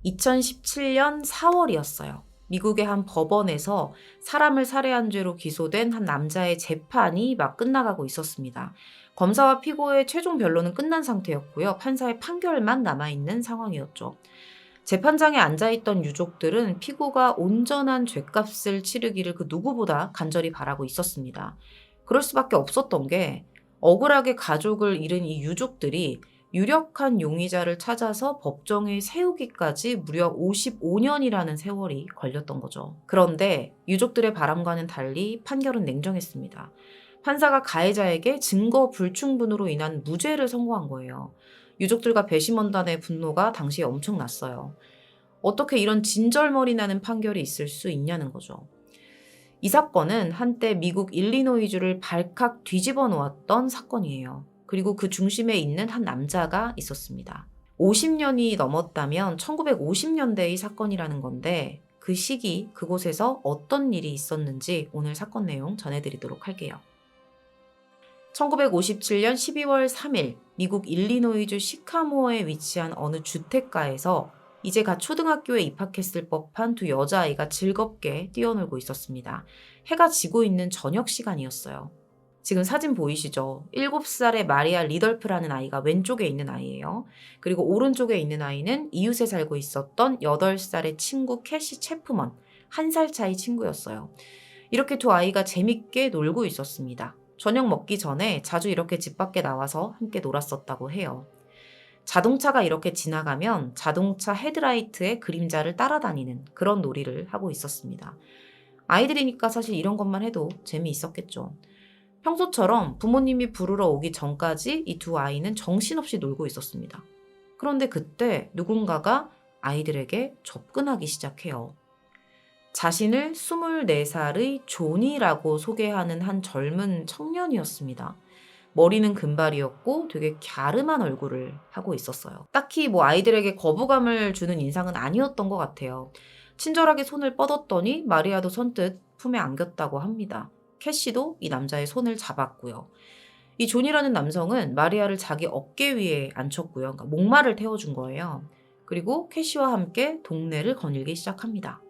2017년 4월이었어요. 미국의 한 법원에서 사람을 살해한 죄로 기소된 한 남자의 재판이 막 끝나가고 있었습니다. 검사와 피고의 최종 변론은 끝난 상태였고요. 판사의 판결만 남아있는 상황이었죠. 재판장에 앉아있던 유족들은 피고가 온전한 죗값을 치르기를 그 누구보다 간절히 바라고 있었습니다. 그럴 수밖에 없었던 게 억울하게 가족을 잃은 이 유족들이 유력한 용의자를 찾아서 법정에 세우기까지 무려 55년이라는 세월이 걸렸던 거죠. 그런데 유족들의 바람과는 달리 판결은 냉정했습니다. 판사가 가해자에게 증거 불충분으로 인한 무죄를 선고한 거예요. 유족들과 배심원단의 분노가 당시에 엄청났어요. 어떻게 이런 진절머리 나는 판결이 있을 수 있냐는 거죠. 이 사건은 한때 미국 일리노이주를 발칵 뒤집어 놓았던 사건이에요. 그리고 그 중심에 있는 한 남자가 있었습니다. 50년이 넘었다면 1950년대의 사건이라는 건데 그 시기 그곳에서 어떤 일이 있었는지 오늘 사건 내용 전해드리도록 할게요. 1957년 12월 3일 미국 일리노이주 시카모어에 위치한 어느 주택가에서 이제 갓 초등학교에 입학했을 법한 두 여자아이가 즐겁게 뛰어놀고 있었습니다. 해가 지고 있는 저녁 시간이었어요. 지금 사진 보이시죠? 7살의 마리아 리덜프라는 아이가 왼쪽에 있는 아이예요. 그리고 오른쪽에 있는 아이는 이웃에 살고 있었던 8살의 친구 캐시 체프먼, 1살 차이 친구였어요. 이렇게 두 아이가 재밌게 놀고 있었습니다. 저녁 먹기 전에 자주 이렇게 집 밖에 나와서 함께 놀았었다고 해요. 자동차가 이렇게 지나가면 자동차 헤드라이트의 그림자를 따라다니는 그런 놀이를 하고 있었습니다. 아이들이니까 사실 이런 것만 해도 재미있었겠죠. 평소처럼 부모님이 부르러 오기 전까지 이 두 아이는 정신없이 놀고 있었습니다. 그런데 그때 누군가가 아이들에게 접근하기 시작해요. 자신을 24살의 조니라고 소개하는 한 젊은 청년이었습니다. 머리는 금발이었고 되게 갸름한 얼굴을 하고 있었어요. 딱히 아이들에게 거부감을 주는 인상은 아니었던 것 같아요. 친절하게 손을 뻗었더니 마리아도 선뜻 품에 안겼다고 합니다. 캐시도 이 남자의 손을 잡았고요. 이 존이라는 남성은 마리아를 자기 어깨 위에 앉혔고요. 그러니까 목마를 태워준 거예요. 그리고 캐시와 함께 동네를 거닐기 시작합니다.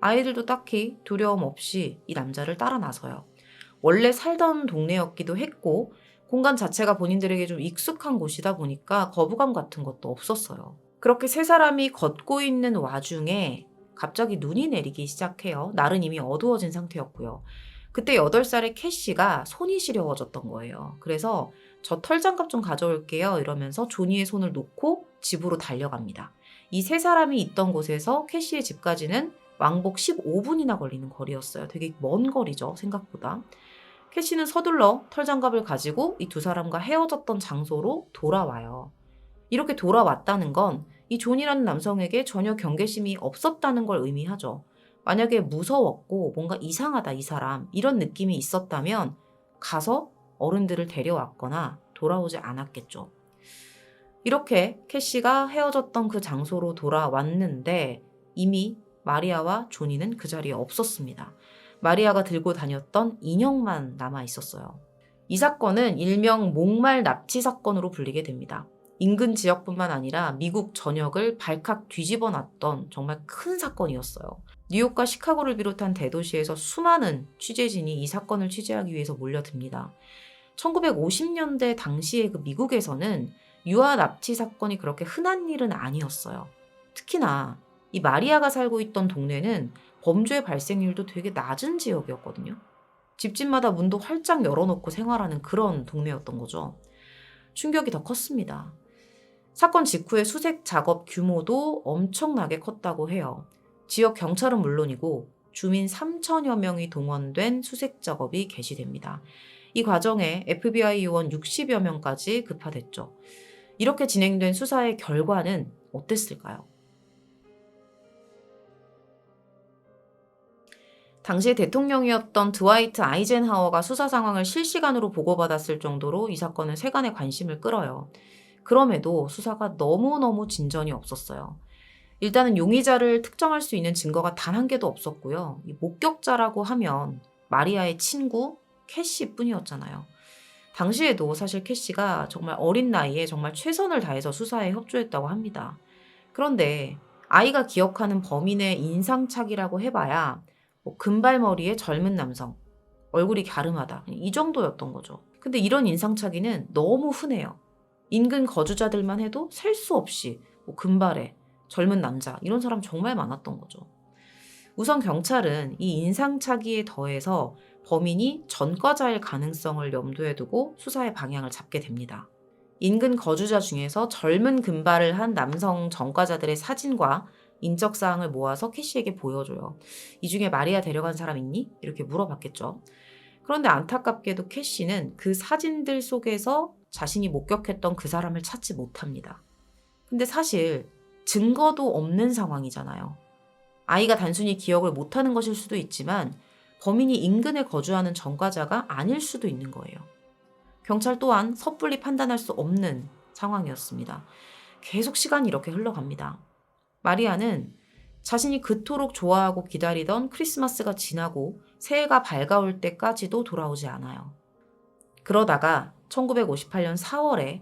아이들도 딱히 두려움 없이 이 남자를 따라 나서요. 원래 살던 동네였기도 했고 공간 자체가 본인들에게 좀 익숙한 곳이다 보니까 거부감 같은 것도 없었어요. 그렇게 세 사람이 걷고 있는 와중에 갑자기 눈이 내리기 시작해요. 날은 이미 어두워진 상태였고요. 그때 8살의 캐시가 손이 시려워졌던 거예요. 그래서 저 털장갑 좀 가져올게요 이러면서 조니의 손을 놓고 집으로 달려갑니다. 이 세 사람이 있던 곳에서 캐시의 집까지는 왕복 15분이나 걸리는 거리였어요. 되게 먼 거리죠, 생각보다. 캐시는 서둘러 털장갑을 가지고 이 두 사람과 헤어졌던 장소로 돌아와요. 이렇게 돌아왔다는 건 이 존이라는 남성에게 전혀 경계심이 없었다는 걸 의미하죠. 만약에 무서웠고 뭔가 이상하다 이 사람 이런 느낌이 있었다면 가서 어른들을 데려왔거나 돌아오지 않았겠죠. 이렇게 캐시가 헤어졌던 그 장소로 돌아왔는데 이미 마리아와 조니는 그 자리에 없었습니다. 마리아가 들고 다녔던 인형만 남아 있었어요. 이 사건은 일명 목말 납치 사건으로 불리게 됩니다. 인근 지역뿐만 아니라 미국 전역을 발칵 뒤집어 놨던 정말 큰 사건이었어요. 뉴욕과 시카고를 비롯한 대도시에서 수많은 취재진이 이 사건을 취재하기 위해서 몰려듭니다. 1950년대 당시의 그 미국에서는 유아 납치 사건이 그렇게 흔한 일은 아니었어요. 특히나 이 마리아가 살고 있던 동네는 범죄 발생률도 되게 낮은 지역이었거든요. 집집마다 문도 활짝 열어놓고 생활하는 그런 동네였던 거죠. 충격이 더 컸습니다. 사건 직후의 수색 작업 규모도 엄청나게 컸다고 해요. 지역 경찰은 물론이고 주민 3천여 명이 동원된 수색 작업이 개시됩니다. 이 과정에 FBI 요원 60여 명까지 급파됐죠. 이렇게 진행된 수사의 결과는 어땠을까요? 당시에 대통령이었던 드와이트 아이젠하워가 수사 상황을 실시간으로 보고받았을 정도로 이 사건은 세간의 관심을 끌어요. 그럼에도 수사가 너무너무 진전이 없었어요. 일단은 용의자를 특정할 수 있는 증거가 단 한 개도 없었고요. 이 목격자라고 하면 마리아의 친구 캐시뿐이었잖아요. 당시에도 사실 캐시가 정말 어린 나이에 정말 최선을 다해서 수사에 협조했다고 합니다. 그런데 아이가 기억하는 범인의 인상착의라고 해봐야 뭐 금발머리의 젊은 남성, 얼굴이 갸름하다. 이 정도였던 거죠. 근데 이런 인상착의는 너무 흔해요. 인근 거주자들만 해도 셀 수 없이 뭐 금발에 젊은 남자 이런 사람 정말 많았던 거죠. 우선 경찰은 이 인상착의에 더해서 범인이 전과자일 가능성을 염두에 두고 수사의 방향을 잡게 됩니다. 인근 거주자 중에서 젊은 금발을 한 남성 전과자들의 사진과 인적사항을 모아서 캐시에게 보여줘요. 이 중에 마리아 데려간 사람 있니? 이렇게 물어봤겠죠. 그런데 안타깝게도 캐시는 그 사진들 속에서 자신이 목격했던 그 사람을 찾지 못합니다. 근데 사실 증거도 없는 상황이잖아요. 아이가 단순히 기억을 못하는 것일 수도 있지만 범인이 인근에 거주하는 전과자가 아닐 수도 있는 거예요. 경찰 또한 섣불리 판단할 수 없는 상황이었습니다. 계속 시간이 이렇게 흘러갑니다. 마리아는 자신이 그토록 좋아하고 기다리던 크리스마스가 지나고 새해가 밝아올 때까지도 돌아오지 않아요. 그러다가 1958년 4월에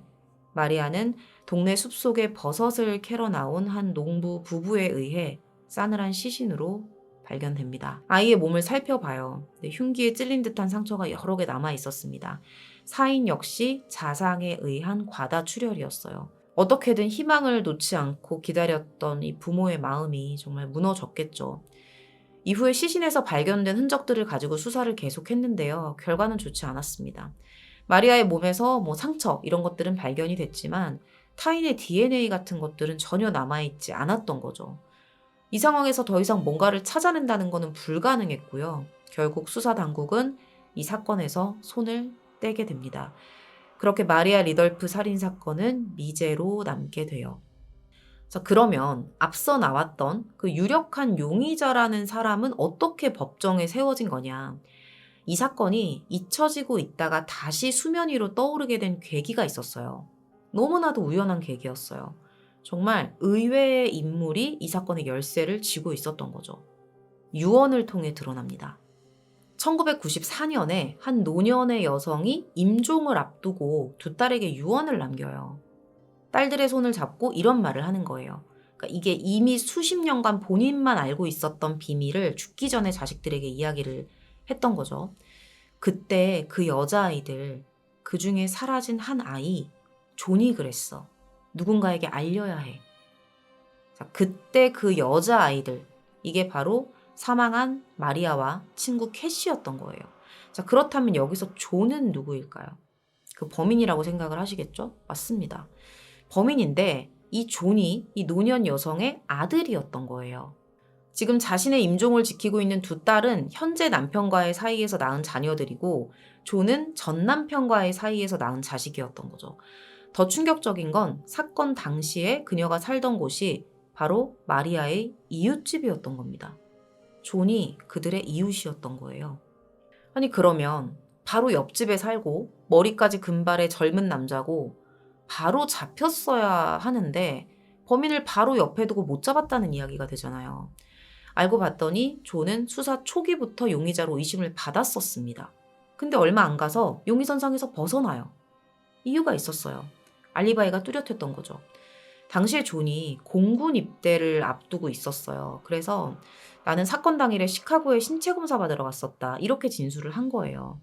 마리아는 동네 숲속에 버섯을 캐러 나온 한 농부 부부에 의해 싸늘한 시신으로 발견됩니다. 아이의 몸을 살펴봐요. 흉기에 찔린 듯한 상처가 여러 개 남아 있었습니다. 사인 역시 자상에 의한 과다 출혈이었어요. 어떻게든 희망을 놓지 않고 기다렸던 이 부모의 마음이 정말 무너졌겠죠. 이후에 시신에서 발견된 흔적들을 가지고 수사를 계속했는데요. 결과는 좋지 않았습니다. 마리아의 몸에서 상처 이런 것들은 발견이 됐지만 타인의 DNA 같은 것들은 전혀 남아있지 않았던 거죠. 이 상황에서 더 이상 뭔가를 찾아낸다는 것은 불가능했고요. 결국 수사 당국은 이 사건에서 손을 떼게 됩니다. 그렇게 마리아 리덜프 살인 사건은 미제로 남게 돼요. 자, 그러면 앞서 나왔던 그 유력한 용의자라는 사람은 어떻게 법정에 세워진 거냐? 이 사건이 잊혀지고 있다가 다시 수면 위로 떠오르게 된 계기가 있었어요. 너무나도 우연한 계기였어요. 정말 의외의 인물이 이 사건의 열쇠를 쥐고 있었던 거죠. 유언을 통해 드러납니다. 1994년에 한 노년의 여성이 임종을 앞두고 두 딸에게 유언을 남겨요. 딸들의 손을 잡고 이런 말을 하는 거예요. 그러니까 이게 이미 수십 년간 본인만 알고 있었던 비밀을 죽기 전에 자식들에게 이야기를 했던 거죠. 그때 그 여자아이들, 그 중에 사라진 한 아이, 존이 그랬어. 누군가에게 알려야 해. 자, 그때 그 여자아이들, 이게 바로 사망한 마리아와 친구 캐시였던 거예요. 자, 그렇다면 여기서 존은 누구일까요? 그 범인이라고 생각을 하시겠죠? 맞습니다. 범인인데 이 존이 이 노년 여성의 아들이었던 거예요. 지금 자신의 임종을 지키고 있는 두 딸은 현재 남편과의 사이에서 낳은 자녀들이고 존은 전 남편과의 사이에서 낳은 자식이었던 거죠. 더 충격적인 건 사건 당시에 그녀가 살던 곳이 바로 마리아의 이웃집이었던 겁니다. 존이 그들의 이웃이었던 거예요. 아니 그러면 바로 옆집에 살고 머리까지 금발의 젊은 남자고 바로 잡혔어야 하는데 범인을 바로 옆에 두고 못 잡았다는 이야기가 되잖아요. 알고 봤더니 존은 수사 초기부터 용의자로 의심을 받았었습니다. 근데 얼마 안 가서 용의선상에서 벗어나요. 이유가 있었어요. 알리바이가 뚜렷했던 거죠. 당시에 존이 공군 입대를 앞두고 있었어요. 그래서 나는 사건 당일에 시카고에 신체 검사 받으러 갔었다. 이렇게 진술을 한 거예요.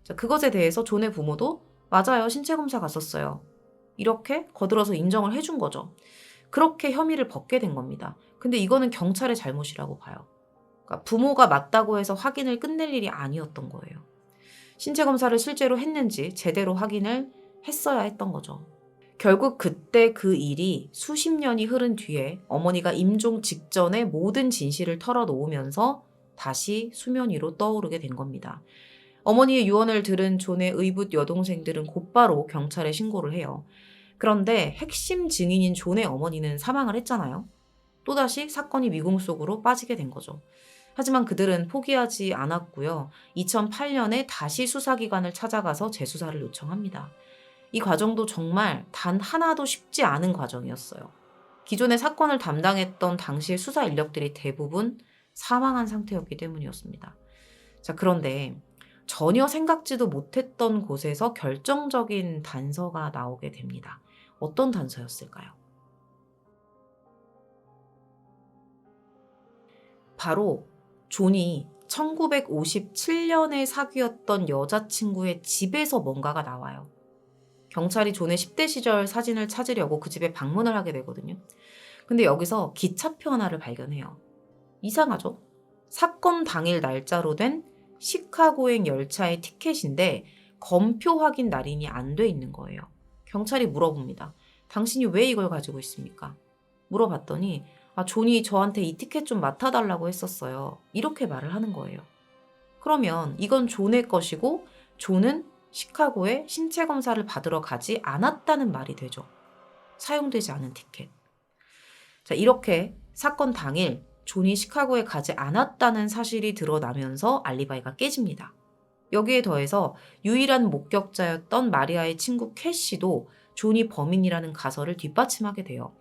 자, 그것에 대해서 존의 부모도 맞아요. 신체 검사 갔었어요. 이렇게 거들어서 인정을 해준 거죠. 그렇게 혐의를 벗게 된 겁니다. 근데 이거는 경찰의 잘못이라고 봐요. 그러니까 부모가 맞다고 해서 확인을 끝낼 일이 아니었던 거예요. 신체 검사를 실제로 했는지 제대로 확인을 했어야 했던 거죠. 결국 그때 그 일이 수십 년이 흐른 뒤에 어머니가 임종 직전에 모든 진실을 털어놓으면서 다시 수면 위로 떠오르게 된 겁니다. 어머니의 유언을 들은 존의 의붓 여동생들은 곧바로 경찰에 신고를 해요. 그런데 핵심 증인인 존의 어머니는 사망을 했잖아요. 또다시 사건이 미궁 속으로 빠지게 된 거죠. 하지만 그들은 포기하지 않았고요. 2008년에 다시 수사기관을 찾아가서 재수사를 요청합니다. 이 과정도 정말 단 하나도 쉽지 않은 과정이었어요. 기존의 사건을 담당했던 당시의 수사 인력들이 대부분 사망한 상태였기 때문이었습니다. 자, 그런데 전혀 생각지도 못했던 곳에서 결정적인 단서가 나오게 됩니다. 어떤 단서였을까요? 바로 존이 1957년에 사귀었던 여자친구의 집에서 뭔가가 나와요. 경찰이 존의 10대 시절 사진을 찾으려고 그 집에 방문을 하게 되거든요. 근데 여기서 기차표 하나를 발견해요. 이상하죠? 사건 당일 날짜로 된 시카고행 열차의 티켓인데 검표 확인 날인이 안 돼 있는 거예요. 경찰이 물어봅니다. 당신이 왜 이걸 가지고 있습니까? 물어봤더니 존이 저한테 이 티켓 좀 맡아달라고 했었어요. 이렇게 말을 하는 거예요. 그러면 이건 존의 것이고 존은 시카고에 신체 검사를 받으러 가지 않았다는 말이 되죠. 사용되지 않은 티켓. 자, 이렇게 사건 당일 존이 시카고에 가지 않았다는 사실이 드러나면서 알리바이가 깨집니다. 여기에 더해서 유일한 목격자였던 마리아의 친구 캐시도 존이 범인이라는 가설을 뒷받침하게 돼요.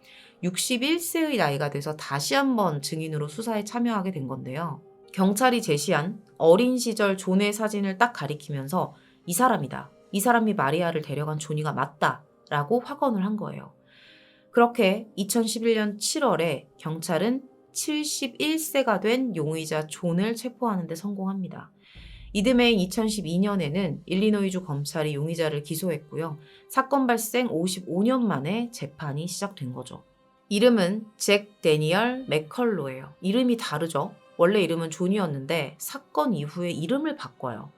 61세의 나이가 돼서 다시 한번 증인으로 수사에 참여하게 된 건데요. 경찰이 제시한 어린 시절 존의 사진을 딱 가리키면서 이 사람이다. 이 사람이 마리아를 데려간 존이가 맞다. 라고 확언을 한 거예요. 그렇게 2011년 7월에 경찰은 71세가 된 용의자 존을 체포하는 데 성공합니다. 이듬해인 2012년에는 일리노이주 검찰이 용의자를 기소했고요. 사건 발생 55년 만에 재판이 시작된 거죠. 이름은 잭 데니얼 맥컬로예요. 이름이 다르죠? 원래 이름은 존이었는데 사건 이후에 이름을 바꿔요.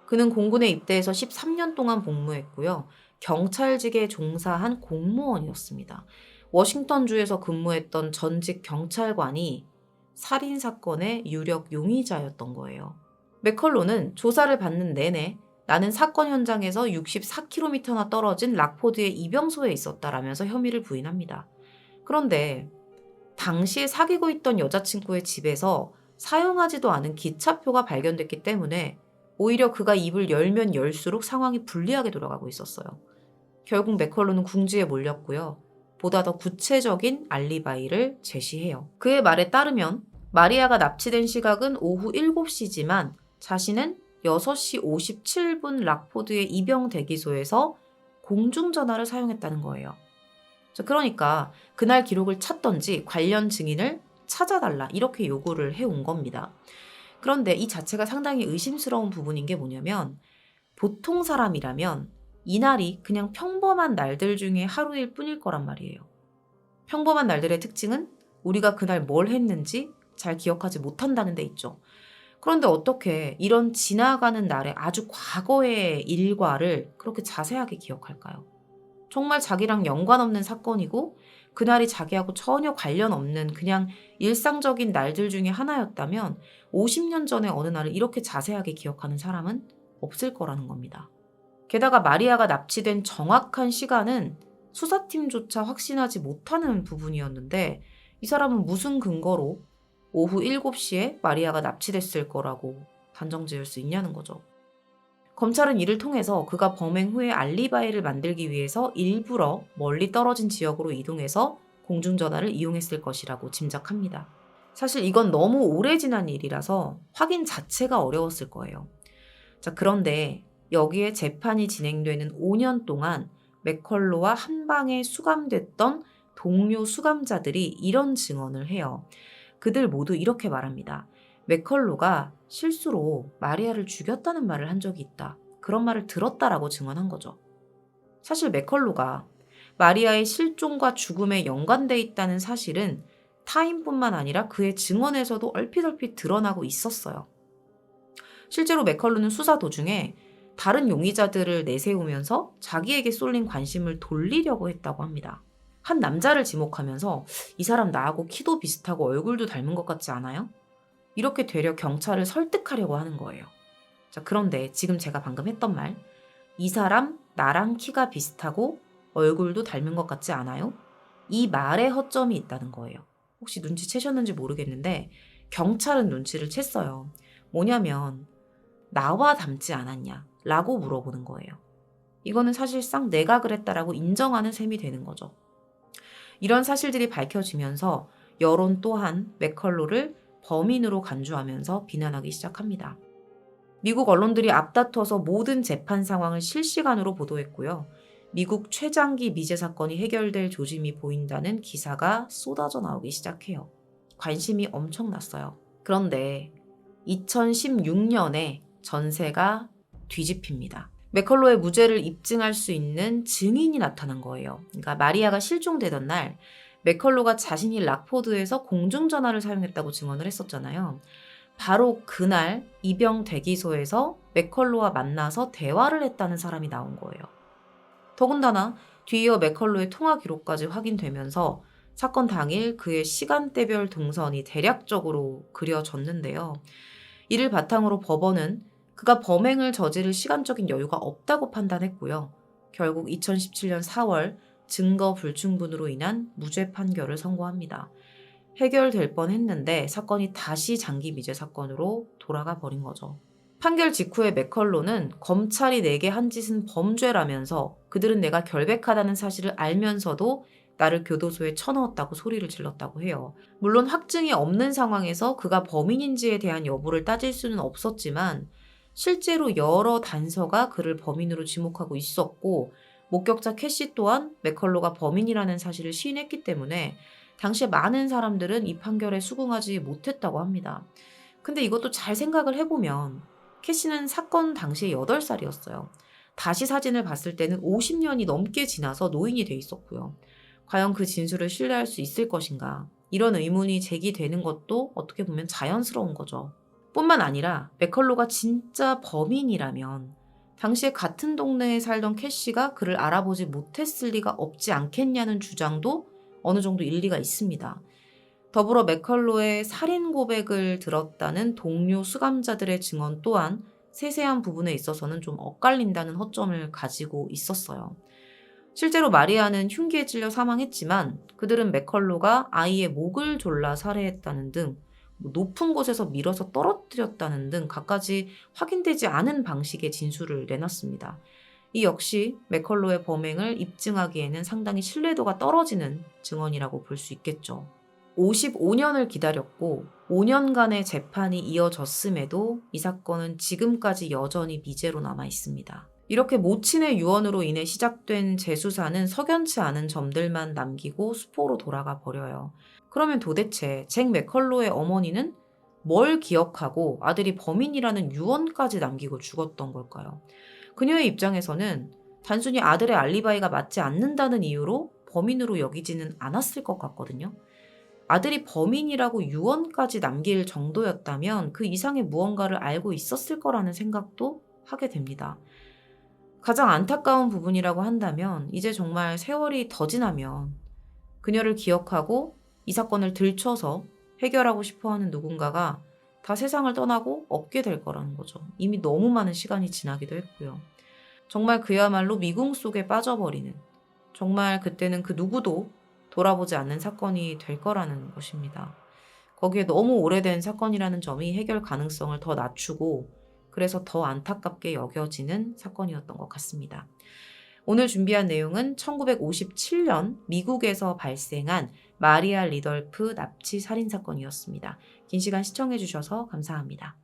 그는 공군에 입대해서 13년 동안 복무했고요. 경찰직에 종사한 공무원이었습니다. 워싱턴주에서 근무했던 전직 경찰관이 살인사건의 유력 용의자였던 거예요. 맥컬로는 조사를 받는 내내 나는 사건 현장에서 64km나 떨어진 락포드의 입영소에 있었다라면서 혐의를 부인합니다. 그런데 당시에 사귀고 있던 여자친구의 집에서 사용하지도 않은 기차표가 발견됐기 때문에 오히려 그가 입을 열면 열수록 상황이 불리하게 돌아가고 있었어요. 결국 맥컬로는 궁지에 몰렸고요. 보다 더 구체적인 알리바이를 제시해요. 그의 말에 따르면 마리아가 납치된 시각은 오후 7시지만 자신은 6시 57분 락포드의 입영 대기소에서 공중전화를 사용했다는 거예요. 그러니까 그날 기록을 찾던지 관련 증인을 찾아달라 이렇게 요구를 해온 겁니다. 그런데 이 자체가 상당히 의심스러운 부분인 게 뭐냐면 보통 사람이라면 이날이 그냥 평범한 날들 중에 하루일 뿐일 거란 말이에요. 평범한 날들의 특징은 우리가 그날 뭘 했는지 잘 기억하지 못한다는 데 있죠. 그런데 어떻게 이런 지나가는 날의 아주 과거의 일과를 그렇게 자세하게 기억할까요? 정말 자기랑 연관 없는 사건이고 그날이 자기하고 전혀 관련 없는 그냥 일상적인 날들 중에 하나였다면 50년 전의 어느 날을 이렇게 자세하게 기억하는 사람은 없을 거라는 겁니다. 게다가 마리아가 납치된 정확한 시간은 수사팀조차 확신하지 못하는 부분이었는데 이 사람은 무슨 근거로 오후 7시에 마리아가 납치됐을 거라고 단정 지을 수 있냐는 거죠. 검찰은 이를 통해서 그가 범행 후에 알리바이를 만들기 위해서 일부러 멀리 떨어진 지역으로 이동해서 공중전화를 이용했을 것이라고 짐작합니다. 사실 이건 너무 오래 지난 일이라서 확인 자체가 어려웠을 거예요. 자, 그런데 여기에 재판이 진행되는 5년 동안 맥컬로와 한 방에 수감됐던 동료 수감자들이 이런 증언을 해요. 그들 모두 이렇게 말합니다. 맥컬로가 실수로 마리아를 죽였다는 말을 한 적이 있다. 그런 말을 들었다라고 증언한 거죠. 사실 맥컬로가 마리아의 실종과 죽음에 연관돼 있다는 사실은 타인뿐만 아니라 그의 증언에서도 얼핏얼핏 드러나고 있었어요. 실제로 맥컬로는 수사 도중에 다른 용의자들을 내세우면서 자기에게 쏠린 관심을 돌리려고 했다고 합니다. 한 남자를 지목하면서 이 사람 나하고 키도 비슷하고 얼굴도 닮은 것 같지 않아요? 이렇게 되려 경찰을 설득하려고 하는 거예요. 자, 그런데 지금 제가 방금 했던 말, 이 사람 나랑 키가 비슷하고 얼굴도 닮은 것 같지 않아요? 이 말에 허점이 있다는 거예요. 혹시 눈치채셨는지 모르겠는데 경찰은 눈치를 챘어요. 뭐냐면 나와 닮지 않았냐? 라고 물어보는 거예요. 이거는 사실상 내가 그랬다라고 인정하는 셈이 되는 거죠. 이런 사실들이 밝혀지면서 여론 또한 맥컬로를 범인으로 간주하면서 비난하기 시작합니다. 미국 언론들이 앞다퉈서 모든 재판 상황을 실시간으로 보도했고요. 미국 최장기 미제 사건이 해결될 조짐이 보인다는 기사가 쏟아져 나오기 시작해요. 관심이 엄청났어요. 그런데 2016년에 전세가 뒤집힙니다. 맥컬로의 무죄를 입증할 수 있는 증인이 나타난 거예요. 그러니까 마리아가 실종되던 날 맥컬로가 자신이 락포드에서 공중전화를 사용했다고 증언을 했었잖아요. 바로 그날 입영 대기소에서 맥컬로와 만나서 대화를 했다는 사람이 나온 거예요. 더군다나 뒤이어 맥컬로의 통화 기록까지 확인되면서 사건 당일 그의 시간대별 동선이 대략적으로 그려졌는데요. 이를 바탕으로 법원은 그가 범행을 저지를 시간적인 여유가 없다고 판단했고요. 결국 2017년 4월 증거 불충분으로 인한 무죄 판결을 선고합니다. 해결될 뻔했는데 사건이 다시 장기 미제 사건으로 돌아가 버린 거죠. 판결 직후에 맥컬로는 검찰이 내게 한 짓은 범죄라면서 그들은 내가 결백하다는 사실을 알면서도 나를 교도소에 쳐넣었다고 소리를 질렀다고 해요. 물론 확증이 없는 상황에서 그가 범인인지에 대한 여부를 따질 수는 없었지만 실제로 여러 단서가 그를 범인으로 지목하고 있었고 목격자 캐시 또한 맥컬로가 범인이라는 사실을 시인했기 때문에 당시에 많은 사람들은 이 판결에 수긍하지 못했다고 합니다. 근데 이것도 잘 생각을 해보면 캐시는 사건 당시에 8살이었어요. 다시 사진을 봤을 때는 50년이 넘게 지나서 노인이 돼 있었고요. 과연 그 진술을 신뢰할 수 있을 것인가? 이런 의문이 제기되는 것도 어떻게 보면 자연스러운 거죠. 뿐만 아니라 맥컬로가 진짜 범인이라면 당시에 같은 동네에 살던 캐시가 그를 알아보지 못했을 리가 없지 않겠냐는 주장도 어느 정도 일리가 있습니다. 더불어 맥컬로의 살인 고백을 들었다는 동료 수감자들의 증언 또한 세세한 부분에 있어서는 좀 엇갈린다는 허점을 가지고 있었어요. 실제로 마리아는 흉기에 찔려 사망했지만 그들은 맥컬로가 아이의 목을 졸라 살해했다는 등 높은 곳에서 밀어서 떨어뜨렸다는 등 갖가지 확인되지 않은 방식의 진술을 내놨습니다. 이 역시 맥컬로의 범행을 입증하기에는 상당히 신뢰도가 떨어지는 증언이라고 볼 수 있겠죠. 55년을 기다렸고 5년간의 재판이 이어졌음에도 이 사건은 지금까지 여전히 미제로 남아 있습니다. 이렇게 모친의 유언으로 인해 시작된 재수사는 석연치 않은 점들만 남기고 수포로 돌아가 버려요. 그러면 도대체 잭 맥컬로의 어머니는 뭘 기억하고 아들이 범인이라는 유언까지 남기고 죽었던 걸까요? 그녀의 입장에서는 단순히 아들의 알리바이가 맞지 않는다는 이유로 범인으로 여기지는 않았을 것 같거든요. 아들이 범인이라고 유언까지 남길 정도였다면 그 이상의 무언가를 알고 있었을 거라는 생각도 하게 됩니다. 가장 안타까운 부분이라고 한다면 이제 정말 세월이 더 지나면 그녀를 기억하고 이 사건을 들춰서 해결하고 싶어하는 누군가가 다 세상을 떠나고 없게 될 거라는 거죠. 이미 너무 많은 시간이 지나기도 했고요. 정말 그야말로 미궁 속에 빠져버리는, 정말 그때는 그 누구도 돌아보지 않는 사건이 될 거라는 것입니다. 거기에 너무 오래된 사건이라는 점이 해결 가능성을 더 낮추고 그래서 더 안타깝게 여겨지는 사건이었던 것 같습니다. 오늘 준비한 내용은 1957년 미국에서 발생한 마리아 리덜프 납치 살인 사건이었습니다. 긴 시간 시청해 주셔서 감사합니다.